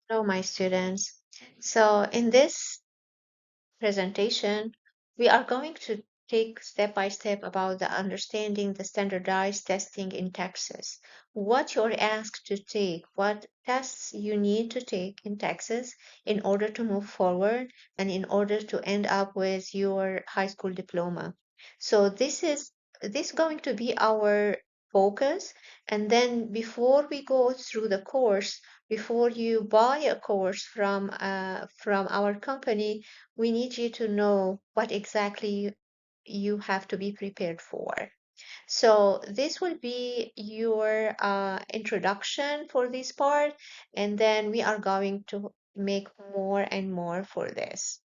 Hello, my students. So in this presentation, we are going to take step by step about the understanding the standardized testing in Texas. What you're asked to take, what tests you need to take in Texas in order to move forward and in order to end up with your high school diploma. So this going to be our focus. And then before we go through the course, before you buy a course from our company, we need you to know what exactly you have to be prepared for. So this will be your introduction for this part, and then we are going to make more and more for this.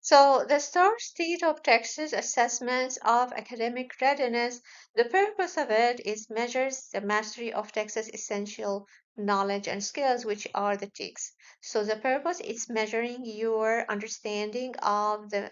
So the STAAR State of Texas Assessments of Academic Readiness, the purpose of it is measures the mastery of Texas essential knowledge and skills, which are the TICs. So the purpose is measuring your understanding of the,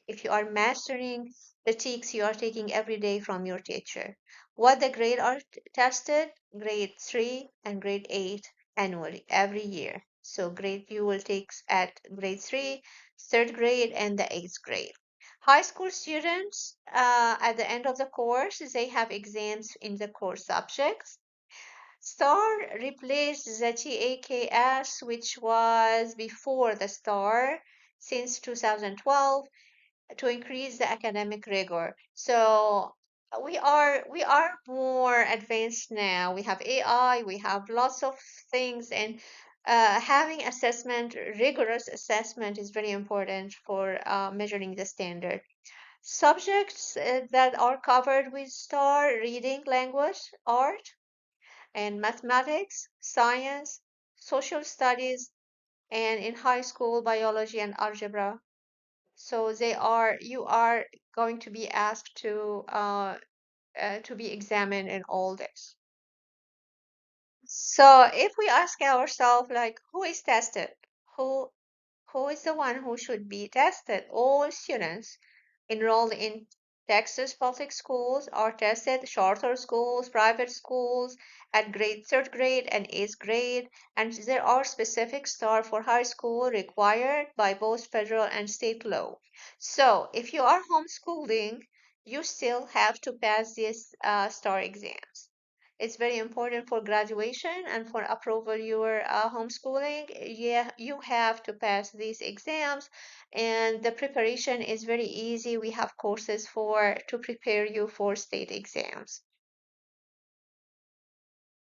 if you are mastering the TICs you are taking every day from your teacher. What the grade are tested? Grade 3 and grade 8 annually, every year. So grade you will take at grade 3, third grade, and the eighth grade. High school students, at the end of the course, they have exams in the core subjects. STAR replaced the TAKS, which was before the STAR since 2012 to increase the academic rigor. So we are more advanced now. We have AI, we have lots of things, and having assessment, rigorous assessment is very important for measuring the standard. Subjects that are covered with STAR: reading, language, art, and mathematics, science, social studies, and in high school, biology and algebra. So you are going to be asked to be examined in all this. So if we ask ourselves, like, who is tested? Who who is the one who should be tested? All students enrolled in Texas public schools are tested, charter schools, private schools at grade third grade and eighth grade, and there are specific STAR for high school required by both federal and state law. So if you are homeschooling, you still have to pass these STAR exams. It's very important for graduation and for approval your homeschooling. Yeah, you have to pass these exams, and the preparation is very easy. We have courses for to prepare you for state exams.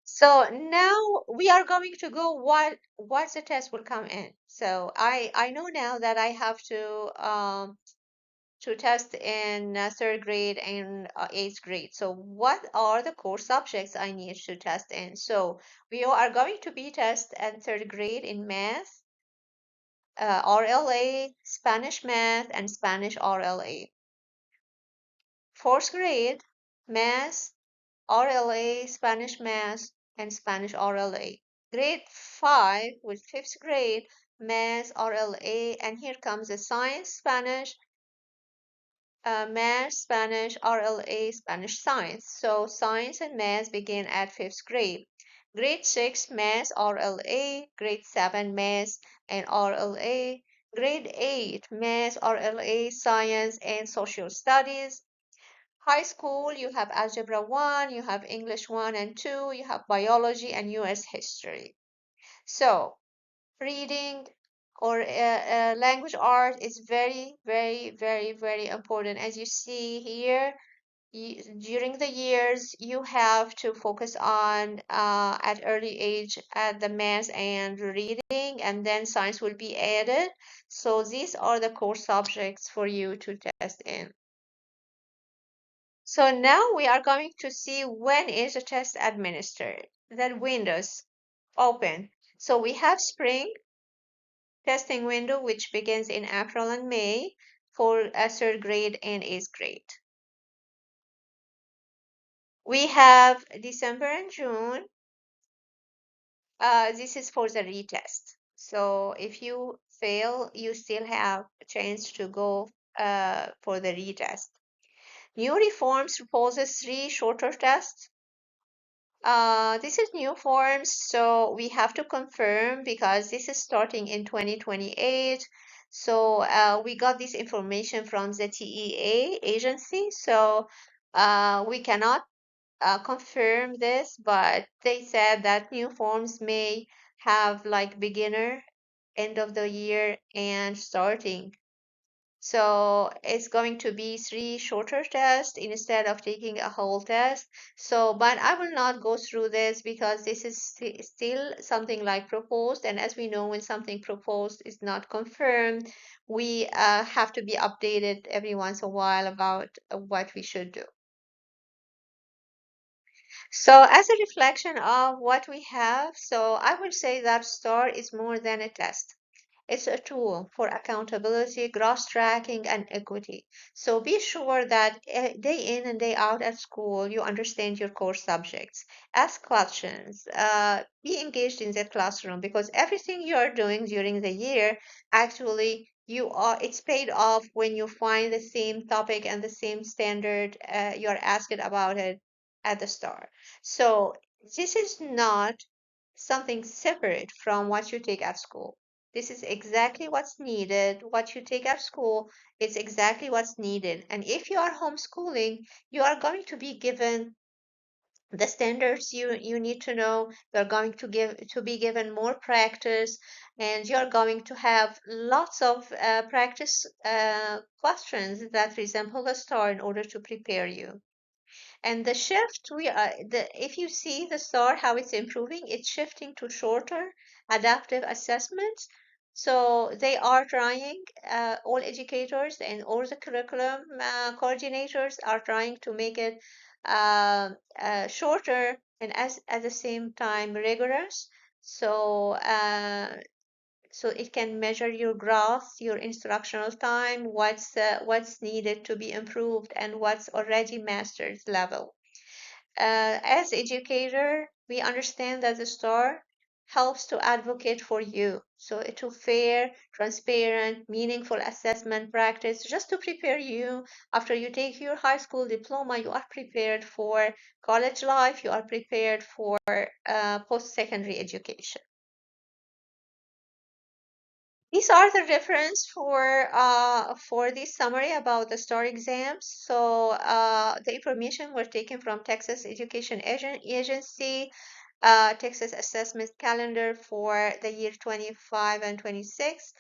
So now we are going to go what the test will come in. So I know now that I have to test in third grade and eighth grade. So what are the core subjects I need to test in? So we are going to be test at third grade in math, RLA, Spanish math, and Spanish RLA. Fourth grade, math, RLA, Spanish math, and Spanish RLA. Grade 5 with fifth grade, math, RLA, and here comes the science, Spanish, math, Spanish, RLA, Spanish science. So science and math begin at fifth grade. Grade 6, math, RLA. Grade 7, math and RLA. Grade 8, math, RLA, science, and social studies. High school, you have Algebra 1, you have English 1 and 2, you have biology and US history. So reading or language art is very, very, very, very important. As you see here, during the years, you have to focus on at early age at the math and reading, and then science will be added. So these are the core subjects for you to test in. So now we are going to see when is a test administered. That windows open. So we have spring testing window, which begins in April and May for a third grade and eighth grade. We have December and June. This is for the retest. So if you fail, you still have a chance to go for the retest. New reforms proposes three shorter tests. This is new forms, so we have to confirm because this is starting in 2028. So we got this information from the TEA agency, so we cannot confirm this, but they said that new forms may have like beginner, end of the year, and starting. So it's going to be three shorter tests instead of taking a whole test. So, but I will not go through this because this is still something like proposed. And as we know, when something proposed is not confirmed, we have to be updated every once in a while about what we should do. So, as a reflection of what we have, so I would say that STAR is more than a test. It's a tool for accountability, gross tracking, and equity. So be sure that day in and day out at school, you understand your core subjects. Ask questions. Be engaged in the classroom because everything you are doing during the year, actually, it's paid off when you find the same topic and the same standard you're asked about it at the start. So this is not something separate from what you take at school. This is exactly what's needed. What you take at school is exactly what's needed. And if you are homeschooling, you are going to be given the standards you need to know. You're going to be given more practice, and you're going to have lots of practice questions that resemble the star in order to prepare you. And the shift if you see the STAR how it's improving, it's shifting to shorter adaptive assessments. So they are trying, all educators and all the curriculum coordinators are trying to make it shorter and as at the same time rigorous. So so it can measure your growth, your instructional time, what's needed to be improved, and what's already mastered level. As educator, we understand that the STAR helps to advocate for you. So it's a fair, transparent, meaningful assessment practice just to prepare you after you take your high school diploma. You are prepared for college life. You are prepared for post-secondary education. These are the reference for this summary about the STAR exams. So the information were taken from Texas Education Agency, Texas Assessment Calendar for the year 25 and 26,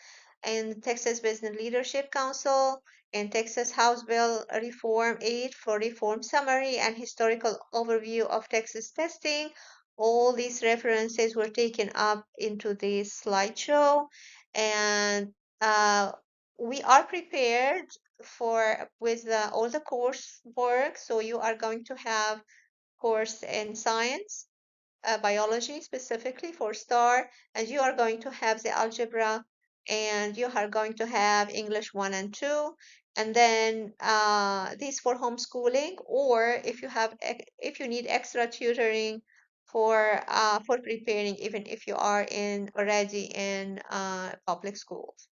and Texas Business Leadership Council, and Texas House Bill Reform 8 for Reform Summary and Historical Overview of Texas Testing. All these references were taken up into this slideshow, and uh, we are prepared for with all the course work. So you are going to have course in science, biology specifically for STAR, and you are going to have the algebra, and you are going to have English 1 and 2, and then these for homeschooling, or if you have if you need extra tutoring for preparing, even if you are in already in public schools.